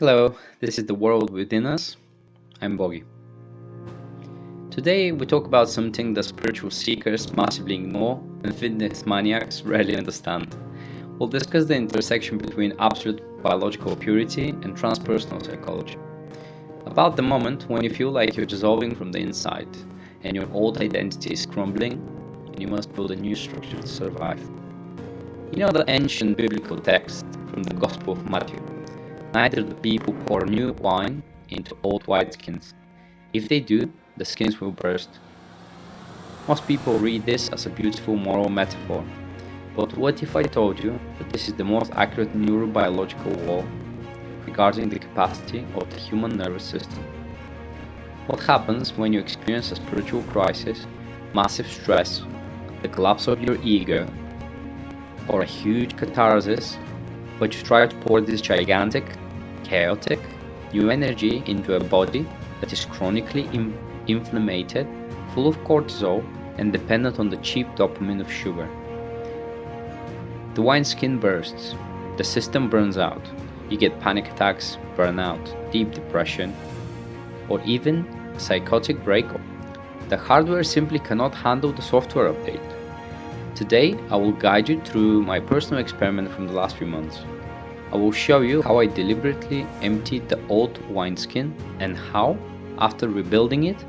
Hello, this is The World Within Us. I'm Bogi. Today we talk about something that spiritual seekers massively ignore and fitness maniacs rarely understand. We'll discuss the intersection between absolute biological purity and transpersonal psychology. About the moment when you feel like you're dissolving from the inside and your old identity is crumbling and you must build a new structure to survive. You know the ancient biblical text from the Gospel of Matthew. Neither the people pour new wine into old wineskins. If they do, the skins will burst. Most people read this as a beautiful moral metaphor. But what if I told you that this is the most accurate neurobiological law regarding the capacity of the human nervous system? What happens when you experience a spiritual crisis, massive stress, the collapse of your ego, or a huge catharsis, but you try to pour this gigantic, chaotic, new energy into a body that is chronically inflamed, full of cortisol, and dependent on the cheap dopamine of sugar? The wineskin bursts, the system burns out, you get panic attacks, burnout, deep depression, or even a psychotic breakup. The hardware simply cannot handle the software update. Today, I will guide you through my personal experiment from the last few months. I will show you how I deliberately emptied the old wineskin and how, after rebuilding it,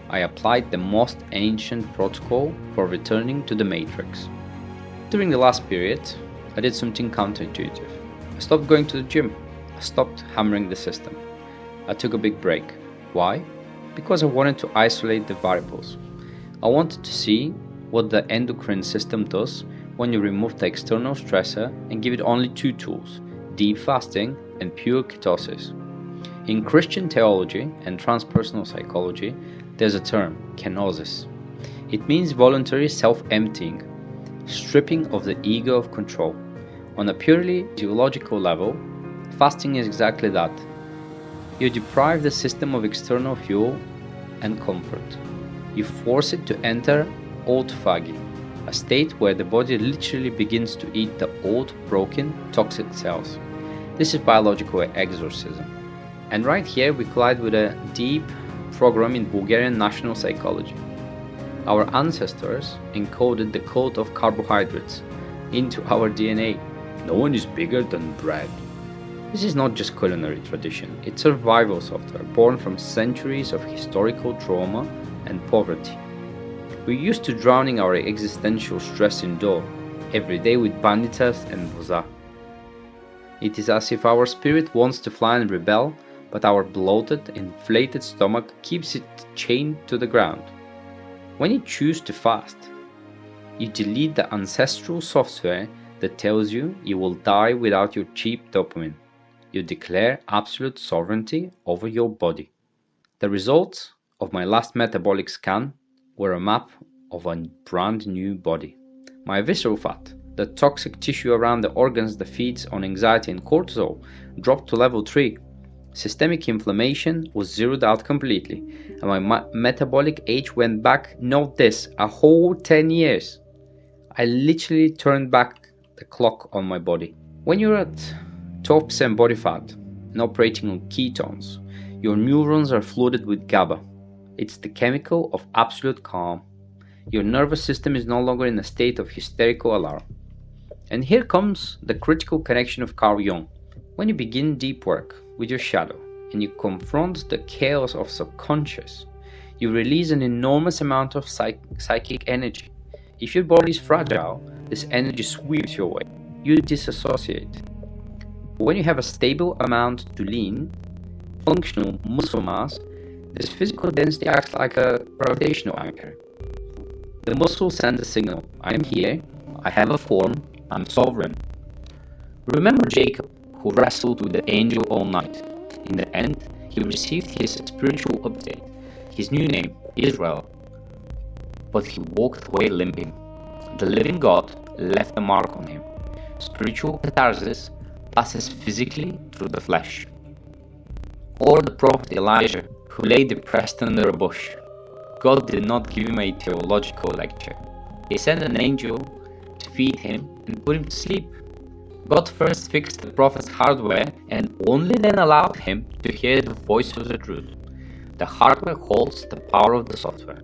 I applied the most ancient protocol for returning to the matrix. During the last period, I did something counterintuitive. I stopped going to the gym. I stopped hammering the system. I took a big break. Why? Because I wanted to isolate the variables. I wanted to see what the endocrine system does when you remove the external stressor and give it only two tools: deep fasting and pure ketosis. In Christian theology and transpersonal psychology, there's a term, Kenosis. It means voluntary self-emptying, stripping of the ego of control. On a purely physiological level, fasting is exactly that. You deprive the system of external fuel and comfort. You force it to enter autophagy, a state where the body literally begins to eat the old, broken, toxic cells. This is biological exorcism. And right here we collide with a deep program in Bulgarian national psychology. Our ancestors encoded the code of carbohydrates into our DNA. No one is bigger than bread. This is not just culinary tradition, it's survival software born from centuries of historical trauma and poverty. We're used to drowning our existential stress in dough, every day with banditas and boza. It is as if our spirit wants to fly and rebel, but our bloated, inflated stomach keeps it chained to the ground. When you choose to fast, you delete the ancestral software that tells you you will die without your cheap dopamine. You declare absolute sovereignty over your body. The results of my last metabolic scan were a map of a brand new body. My visceral fat, the toxic tissue around the organs that feeds on anxiety and cortisol, dropped to level 3. Systemic inflammation was zeroed out completely, and my metabolic age went back, note this, a whole 10 years. I literally turned back the clock on my body. When you're at 12% body fat and operating on ketones, your neurons are flooded with GABA. It's the chemical of absolute calm. Your nervous system is no longer in a state of hysterical alarm. And here comes the critical connection of Carl Jung. When you begin deep work with your shadow and you confront the chaos of subconscious, you release an enormous amount of psychic energy. If your body is fragile, this energy sweeps your way. You disassociate. When you have a stable amount to lean, functional muscle mass, this physical density acts like a gravitational anchor. The muscle sends a signal: I am here, I have a form, I'm sovereign. Remember Jacob, who wrestled with the angel all night. In the end, he received his spiritual update, his new name, Israel. But he walked away limping. The living God left a mark on him. Spiritual catharsis passes physically through the flesh. Or the prophet Elijah, who lay depressed under a bush. God did not give him a theological lecture. He sent an angel to feed him and put him to sleep. God first fixed the prophet's hardware and only then allowed him to hear the voice of the truth. The hardware holds the power of the software.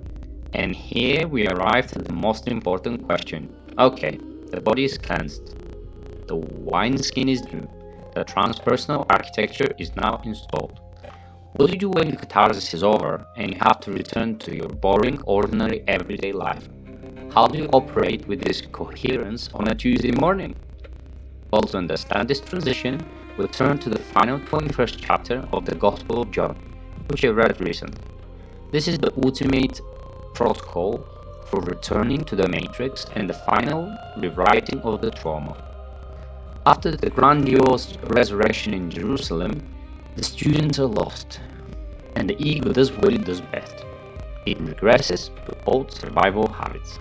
And here we arrived at the most important question. Okay, the body is cleansed. The wineskin is new. The transpersonal architecture is now installed. What do you do when the catharsis is over and you have to return to your boring, ordinary, everyday life? How do you operate with this coherence on a Tuesday morning? Well, to understand this transition, we'll turn to the final 21st chapter of the Gospel of John, which I read recently. This is the ultimate protocol for returning to the matrix and the final rewriting of the trauma. After the grandiose resurrection in Jerusalem, the students are lost, and the ego does what it does best. It regresses to old survival habits.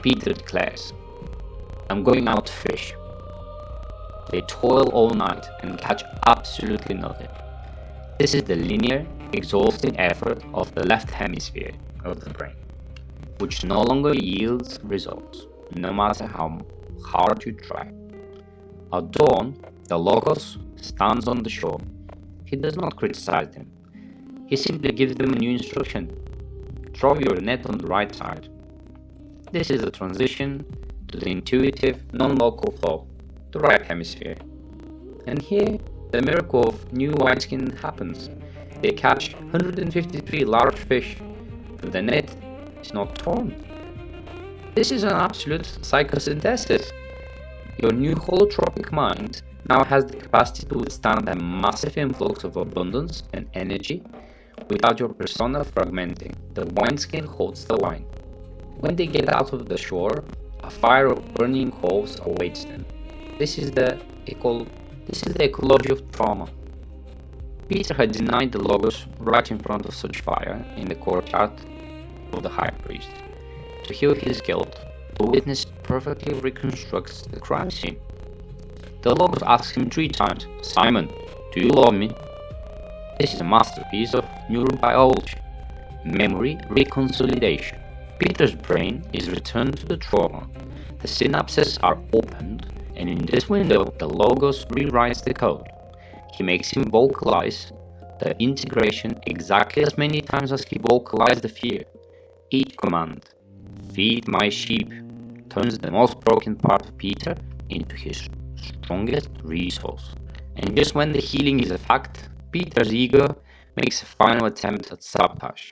Peter declares, "I'm going out to fish." They toil all night and catch absolutely nothing. This is the linear, exhausting effort of the left hemisphere of the brain, which no longer yields results, no matter how hard you try. At dawn, the Logos stands on the shore. He does not criticize them. He simply gives them a new instruction. Throw your net on the right side. This is a transition to the intuitive, non-local flow, the right hemisphere. And here, the miracle of new wineskin happens. They catch 153 large fish, but the net is not torn. This is an absolute psychosynthesis. Your new holotropic mind now has the capacity to withstand a massive influx of abundance and energy without your persona fragmenting. The wineskin holds the wine. When they get out of the shore, a fire of burning coals awaits them. This is the ecology of trauma. Peter had denied the Logos right in front of such fire in the courtyard of the high priest. To heal his guilt, the witness perfectly reconstructs the crime scene. The Logos asks him 3 times, "Simon, do you love me?" This is a masterpiece of neurobiology, memory reconsolidation. Peter's brain is returned to the trauma. The synapses are opened, and in this window, the Logos rewrites the code. He makes him vocalize the integration exactly as many times as he vocalized the fear. Each command, "Feed my sheep," turns the most broken part of Peter into his strongest resource. And just when the healing is a fact, Peter's ego makes a final attempt at sabotage.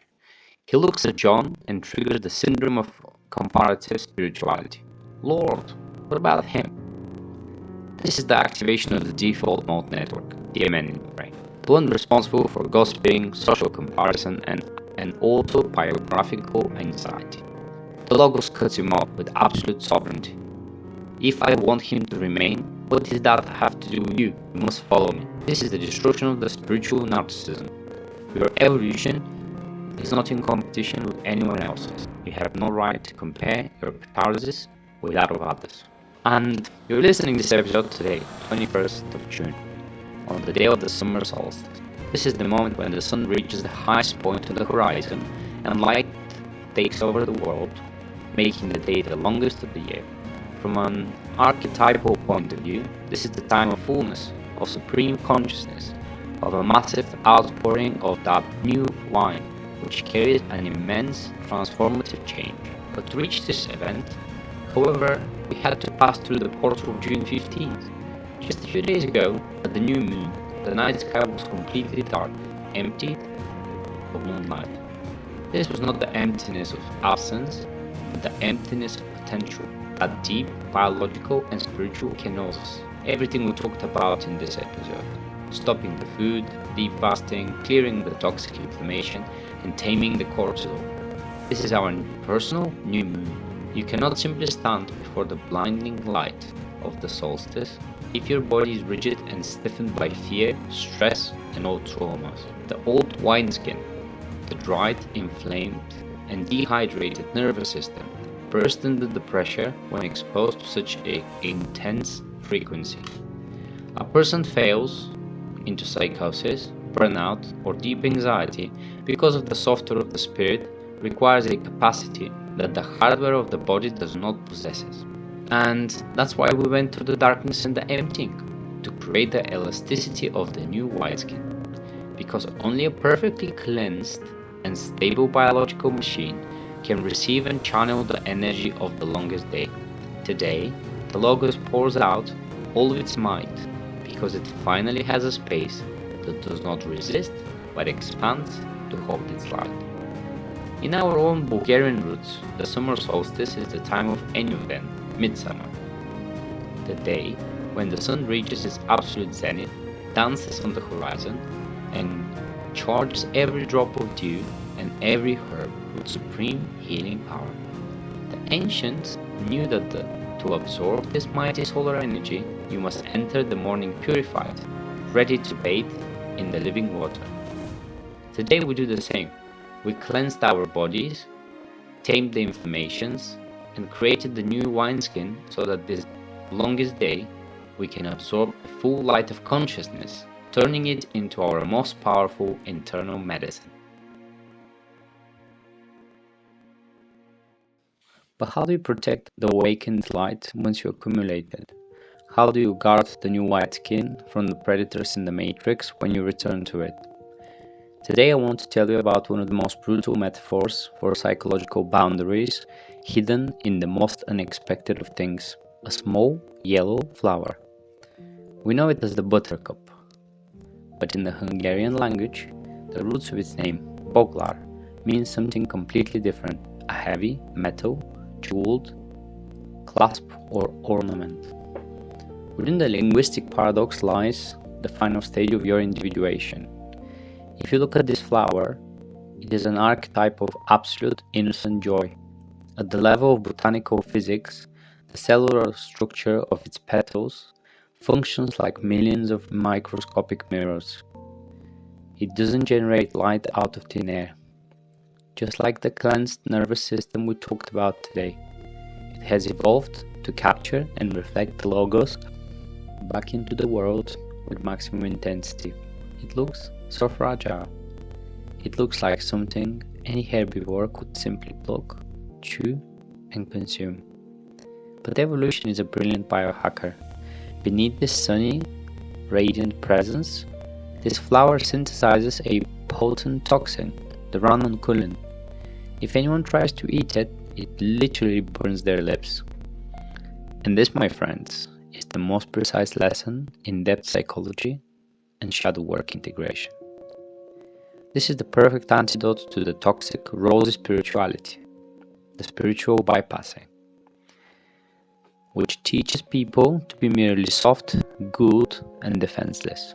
He looks at John and triggers the syndrome of comparative spirituality. Lord, what about him? This is the activation of the default mode network, DMN in the brain, the one responsible for gossiping, social comparison, and autobiographical anxiety. The Logos cuts him off with absolute sovereignty. If I want him to remain, what does that have to do with you? You must follow me. This is the destruction of the spiritual narcissism. Your evolution is not in competition with anyone else's. You have no right to compare your catharsis with that of others. And you're listening to this episode today, 21st of June, on the day of the summer solstice. This is the moment when the sun reaches the highest point of the horizon and light takes over the world, making the day the longest of the year. From an archetypal point of view, this is the time of fullness, of supreme consciousness, of a massive outpouring of that new wine, which carries an immense transformative change. But to reach this event, however, we had to pass through the portal of June 15th. Just a few days ago, at the new moon, the night sky was completely dark, empty of moonlight. This was not the emptiness of absence, but the emptiness of potential, that deep biological and spiritual kenosis. Everything we talked about in this episode. Stopping the food, deep fasting, clearing the toxic inflammation, and taming the cortisol. This is our personal new moon. You cannot simply stand before the blinding light of the solstice if your body is rigid and stiffened by fear, stress, and old traumas. The old wineskin, the dried, inflamed, and dehydrated nervous system burst under the pressure when exposed to such an intense frequency. A person fails into psychosis, burnout, or deep anxiety because of the software of the spirit requires a capacity that the hardware of the body does not possess. And that's why we went through the darkness and the emptying, to create the elasticity of the new wineskin. Because only a perfectly cleansed and stable biological machine can receive and channel the energy of the longest day. Today, the Logos pours out all of its might, because it finally has a space that does not resist but expands to hold its light. In our own Bulgarian roots, the summer solstice is the time of Enlightenment, midsummer. The day when the sun reaches its absolute zenith, dances on the horizon, and charges every drop of dew and every herb with supreme healing power. The ancients knew that to absorb this mighty solar energy, you must enter the morning purified, ready to bathe in the living water. Today we do the same. We cleansed our bodies, tamed the inflammations, and created the new wineskin so that this longest day we can absorb the full light of consciousness, turning it into our most powerful internal medicine. But how do you protect the awakened light once you accumulate it? How do you guard the new white skin from the predators in the matrix when you return to it? Today I want to tell you about one of the most brutal metaphors for psychological boundaries hidden in the most unexpected of things, a small yellow flower. We know it as the Buttercup, but in the Hungarian language, the roots of its name, Boglar, means something completely different, a heavy, metal, jeweled clasp or ornament. Within the linguistic paradox lies the final stage of your individuation. If you look at this flower, it is an archetype of absolute innocent joy. At the level of botanical physics, the cellular structure of its petals functions like millions of microscopic mirrors. It doesn't generate light out of thin air. Just like the cleansed nervous system we talked about today, it has evolved to capture and reflect the logos back into the world with maximum intensity. It looks so fragile. It looks like something any herbivore could simply pluck, chew, and consume. But evolution is a brilliant biohacker. Beneath this sunny, radiant presence, this flower synthesizes a potent toxin, the ranunculin. If anyone tries to eat it, it literally burns their lips. And this, my friends, is the most precise lesson in depth psychology and shadow work integration. This is the perfect antidote to the toxic, rosy spirituality, the spiritual bypassing, which teaches people to be merely soft, good, and defenseless.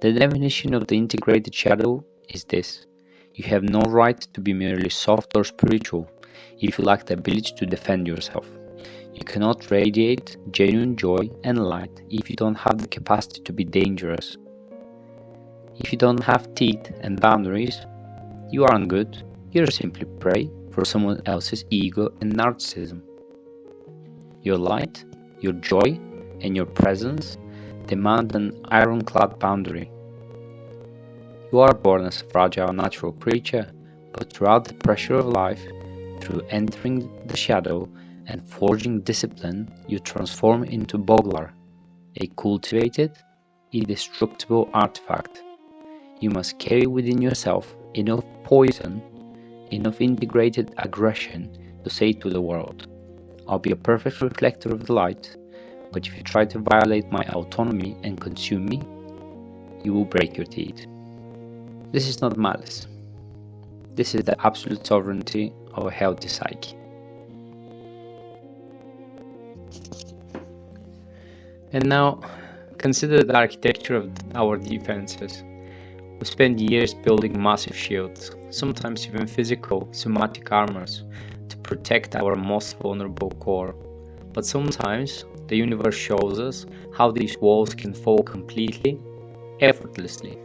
The definition of the integrated shadow is this: you have no right to be merely soft or spiritual if you lack the ability to defend yourself. You cannot radiate genuine joy and light if you don't have the capacity to be dangerous. If you don't have teeth and boundaries, you aren't good, you're simply prey for someone else's ego and narcissism. Your light, your joy, and your presence demand an ironclad boundary. You are born as a fragile natural creature, but throughout the pressure of life, through entering the shadow and forging discipline, you transform into Boglar, a cultivated, indestructible artifact. You must carry within yourself enough poison, enough integrated aggression to say to the world, I'll be a perfect reflector of the light, but if you try to violate my autonomy and consume me, you will break your teeth. This is not malice. This is the absolute sovereignty of a healthy psyche. And now, consider the architecture of our defenses. We spend years building massive shields, sometimes even physical, somatic armors, to protect our most vulnerable core. But sometimes, the universe shows us how these walls can fall completely, effortlessly.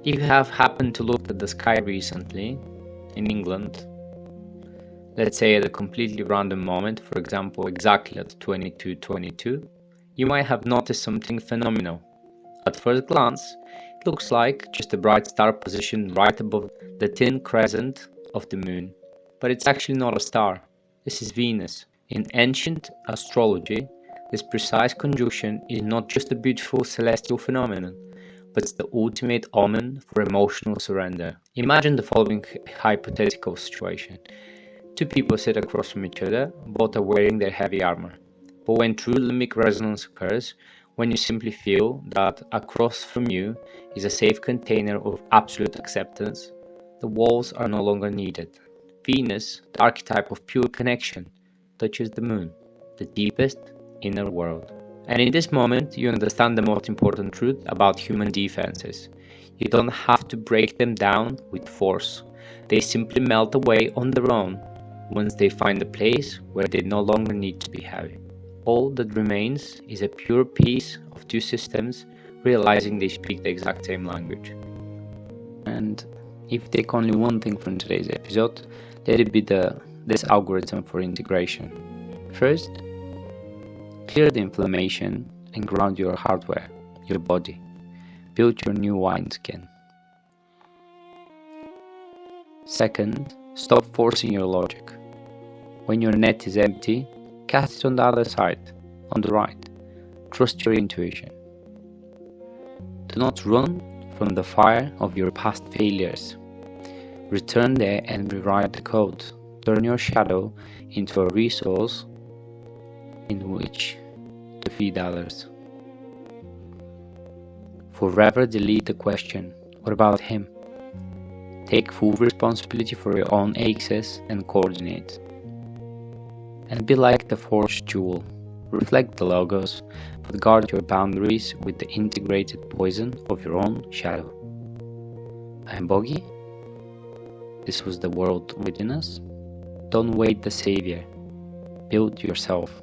If you have happened to look at the sky recently, in England, let's say at a completely random moment, for example exactly at 22:22, you might have noticed something phenomenal. At first glance, it looks like just a bright star positioned right above the thin crescent of the moon. But it's actually not a star. This is Venus, In ancient astrology, this precise conjunction is not just a beautiful celestial phenomenon, but it's the ultimate omen for emotional surrender. Imagine the following hypothetical situation. Two people sit across from each other, both are wearing their heavy armor. But when true limbic resonance occurs, when you simply feel that across from you is a safe container of absolute acceptance, the walls are no longer needed. Venus, the archetype of pure connection, touches the moon, the deepest inner world. And in this moment, you understand the most important truth about human defenses. You don't have to break them down with force. They simply melt away on their own once they find a place where they no longer need to be heavy. All that remains is a pure peace of two systems realizing they speak the exact same language. And if you take only one thing from today's episode, let it be this algorithm for integration. First, clear the inflammation and ground your hardware, your body. Build your new wineskin. Second, stop forcing your logic. When your net is empty, cast it on the other side, on the right. Trust your intuition. Do not run from the fire of your past failures. Return there and rewrite the code. Turn your shadow into a resource in which to feed others. Forever delete the question, what about him? Take full responsibility for your own access and coordinate. And be like the forged jewel. Reflect the logos, but guard your boundaries with the integrated poison of your own shadow. I am Bogi. This was the world within us. Don't wait the savior. Build yourself.